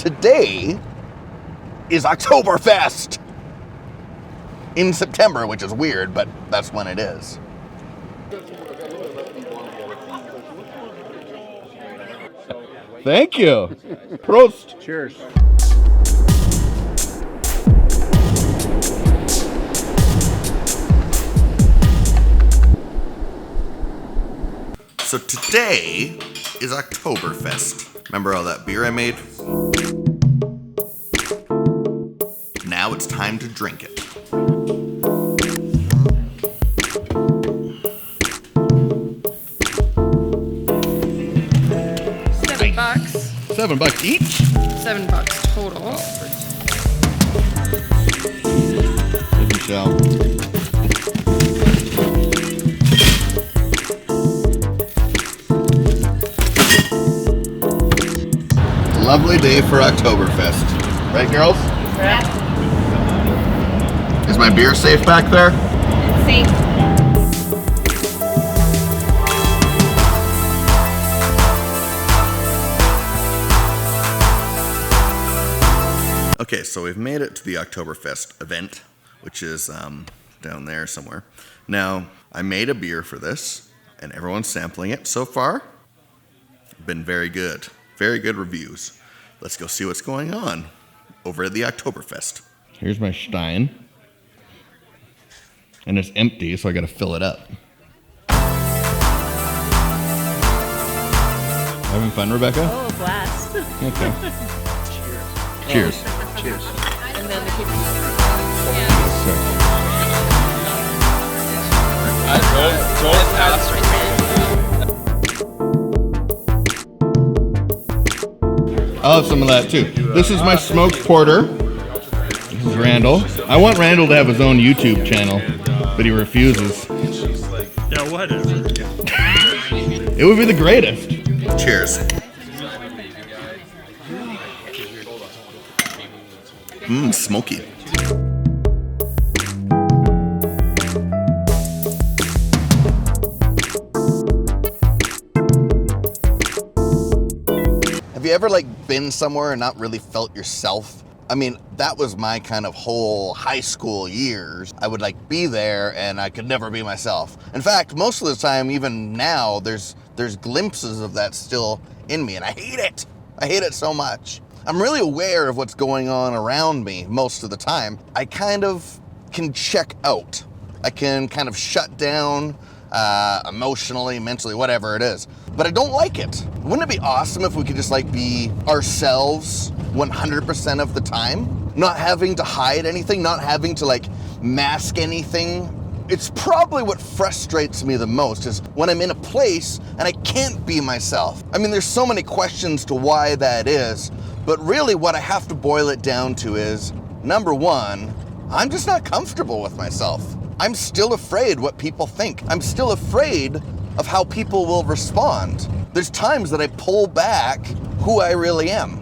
today is Oktoberfest in September, which is weird, but that's when it is. Thank you. Prost. Cheers. So today is Oktoberfest. Remember all that beer I made? Now it's time to drink it. $7 each? $7 total. Thank you, Michelle. Lovely day for Oktoberfest. Right, girls? Yeah. Is my beer safe back there? It's safe. Okay, so we've made it to the Oktoberfest event, which is down there somewhere. Now, I made a beer for this, and everyone's sampling it so far. Been very good. Very good reviews. Let's go see what's going on over at the Oktoberfest. Here's my stein. And it's empty, so I gotta fill it up. Having fun, Rebecca? Oh, blast. Okay. Cheers. Cheers. And then the people. I'll have some of that too. This is my smoked porter. This is Randall. I want Randall to have his own YouTube channel, but he refuses. Yeah, whatever. It would be the greatest. Cheers. Mmm, smoky. Have you ever been somewhere and not really felt yourself? I mean, that was my kind of whole high school years. I would be there and I could never be myself. In fact, most of the time, even now, there's glimpses of that still in me, and I hate it. I hate it so much. I'm really aware of what's going on around me most of the time. I kind of can check out. I can kind of shut down emotionally, mentally, whatever it is. But I don't like it. Wouldn't it be awesome if we could just be ourselves 100% of the time? Not having to hide anything, not having to mask anything. It's probably what frustrates me the most is when I'm in a place and I can't be myself. I mean, there's so many questions to why that is, but really what I have to boil it down to is, number one, I'm just not comfortable with myself. I'm still afraid what people think. I'm still afraid of how people will respond. There's times that I pull back who I really am.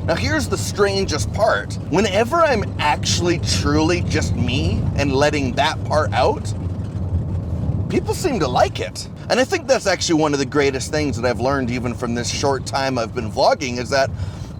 Now here's the strangest part. Whenever I'm actually truly just me and letting that part out, people seem to like it. And I think that's actually one of the greatest things that I've learned even from this short time I've been vlogging is that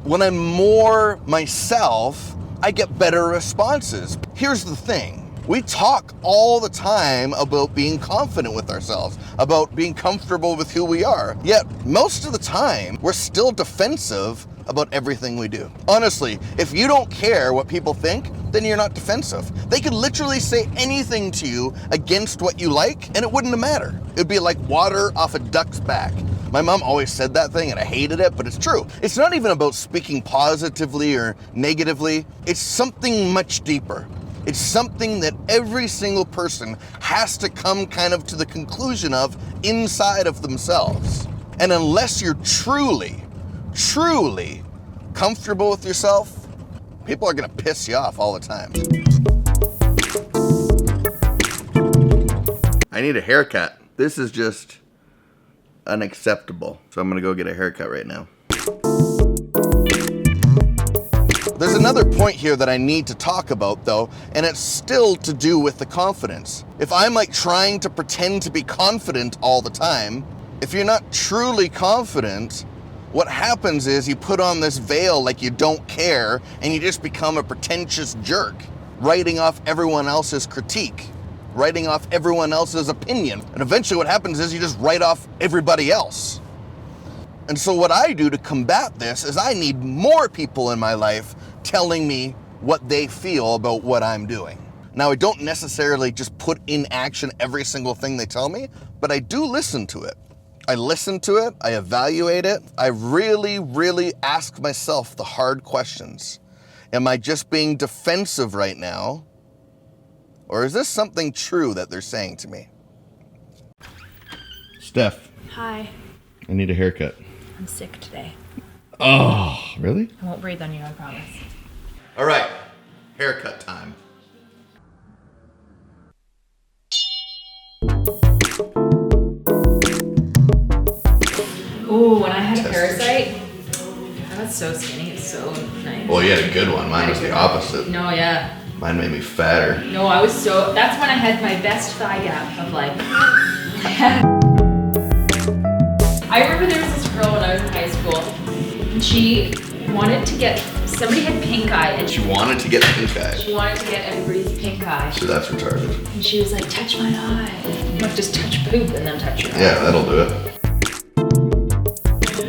when I'm more myself, I get better responses. Here's the thing. We talk all the time about being confident with ourselves, about being comfortable with who we are. Yet most of the time, we're still defensive about everything we do. Honestly, if you don't care what people think, then you're not defensive. They could literally say anything to you against what you like, and it wouldn't matter. It'd be like water off a duck's back. My mom always said that thing and I hated it, but it's true. It's not even about speaking positively or negatively. It's something much deeper. It's something that every single person has to come kind of to the conclusion of inside of themselves. And unless you're truly comfortable with yourself, people are gonna piss you off all the time. I need a haircut. This is just unacceptable. So I'm gonna go get a haircut right now. There's another point here that I need to talk about though, and it's still to do with the confidence. If I'm trying to pretend to be confident all the time, if you're not truly confident, what happens is you put on this veil like you don't care, and you just become a pretentious jerk, writing off everyone else's critique, writing off everyone else's opinion. And eventually what happens is you just write off everybody else. And so what I do to combat this is I need more people in my life telling me what they feel about what I'm doing. Now, I don't necessarily just put in action every single thing they tell me, but I do listen to it. I listen to it, I evaluate it. I really, really ask myself the hard questions. Am I just being defensive right now? Or is this something true that they're saying to me? Steph, Hi. I need a haircut. I'm sick today. Oh, really? I won't breathe on you, I promise. All right, haircut time. Ooh, when I had a parasite, I was so skinny. It's so nice. Well, you had a good one. Mine was the opposite. No, yeah. Mine made me fatter. No, I was so. That's when I had my best thigh gap of life. I remember there was this girl when I was in high school, and she wanted to get. Somebody had pink eye, and She wanted to get pink eye. she wanted to get everybody's pink eye. So that's retarded. And she was like, touch my eye. Like, just touch poop and then touch your eye. Yeah, that'll do it.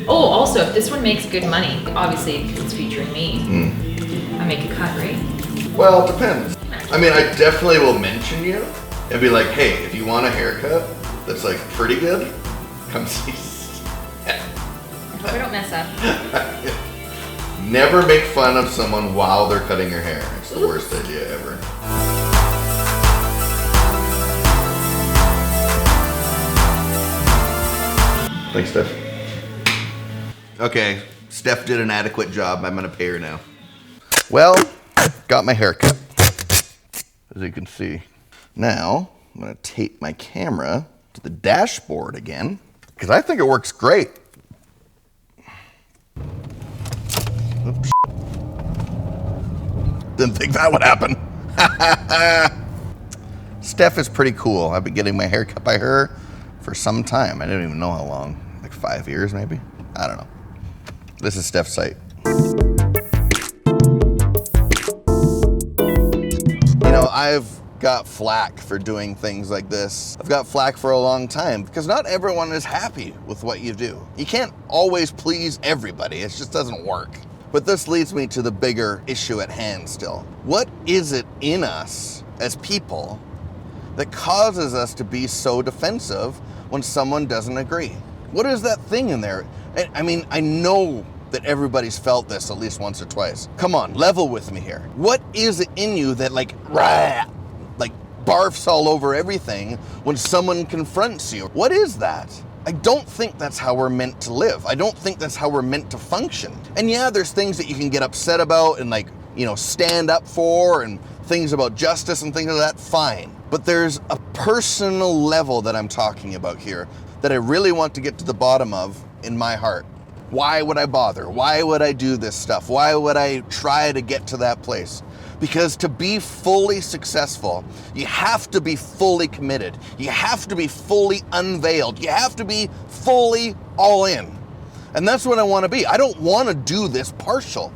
Oh, also, if this one makes good money, obviously, because it's featuring me, I make a cut, right? Well, it depends. I mean, I definitely will mention you and be like, hey, if you want a haircut that's like pretty good, come see. I hope I don't mess up. Never make fun of someone while they're cutting your hair. It's the worst idea ever. Thanks, Steph. Okay, Steph did an adequate job. I'm gonna pay her now. Well, got my hair cut, as you can see. Now, I'm gonna tape my camera to the dashboard again, because I think it works great. Oops. Didn't think that would happen. Steph is pretty cool. I've been getting my hair cut by her for some time. I didn't even know how long, like 5 years maybe? I don't know. This is Steph's site. You know, I've got flack for doing things like this. I've got flack for a long time because not everyone is happy with what you do. You can't always please everybody. It just doesn't work. But this leads me to the bigger issue at hand still. What is it in us as people that causes us to be so defensive when someone doesn't agree? What is that thing in there? I mean, I know that everybody's felt this at least once or twice. Come on, level with me here. What is it in you that like barfs all over everything when someone confronts you? What is that? I don't think that's how we're meant to live. I don't think that's how we're meant to function. And yeah, there's things that you can get upset about and like, you know, stand up for, and things about justice and things like that, fine. But there's a personal level that I'm talking about here that I really want to get to the bottom of in my heart. Why would I bother? Why would I do this stuff? Why would I try to get to that place? Because to be fully successful, you have to be fully committed. You have to be fully unveiled. You have to be fully all in. And that's what I want to be. I don't want to do this partial.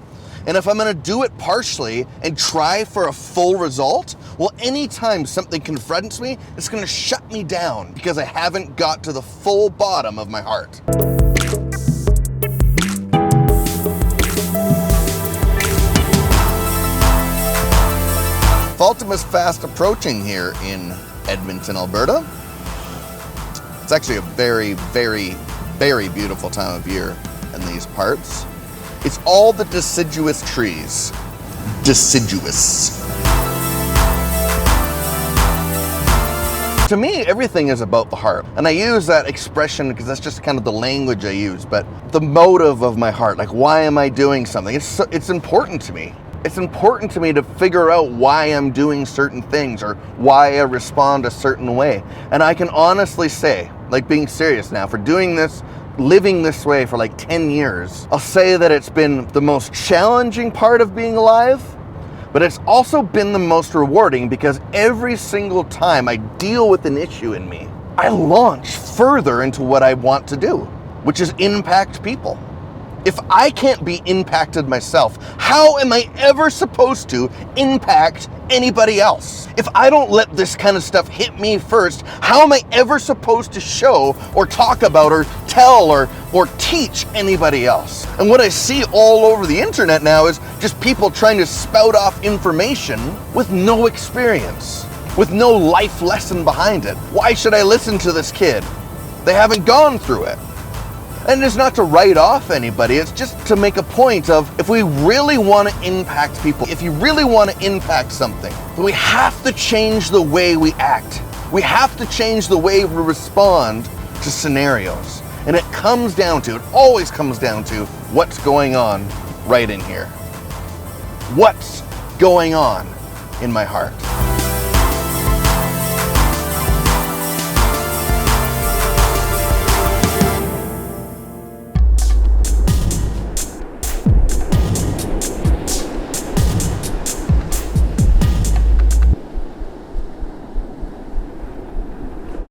And if I'm going to do it partially and try for a full result, well, anytime something confronts me, it's going to shut me down because I haven't got to the full bottom of my heart. Faltumn is fast approaching here in Edmonton, Alberta. It's actually a very, very, very beautiful time of year in these parts. It's all the deciduous trees. Deciduous. To me, everything is about the heart. And I use that expression because that's just kind of the language I use, but the motive of my heart, like why am I doing something? It's important to me. It's important to me to figure out why I'm doing certain things or why I respond a certain way. And I can honestly say, like being serious now, for doing this, living this way for like 10 years, I'll say that it's been the most challenging part of being alive, but it's also been the most rewarding because every single time I deal with an issue in me, I launch further into what I want to do, which is impact people. If I can't be impacted myself, how am I ever supposed to impact anybody else? If I don't let this kind of stuff hit me first, how am I ever supposed to show or talk about or tell or teach anybody else? And what I see all over the internet now is just people trying to spout off information with no experience, with no life lesson behind it. Why should I listen to this kid? They haven't gone through it. And it's not to write off anybody, it's just to make a point of, if we really want to impact people, if you really want to impact something, then we have to change the way we act. We have to change the way we respond to scenarios. And it always comes down to what's going on right in here. What's going on in my heart?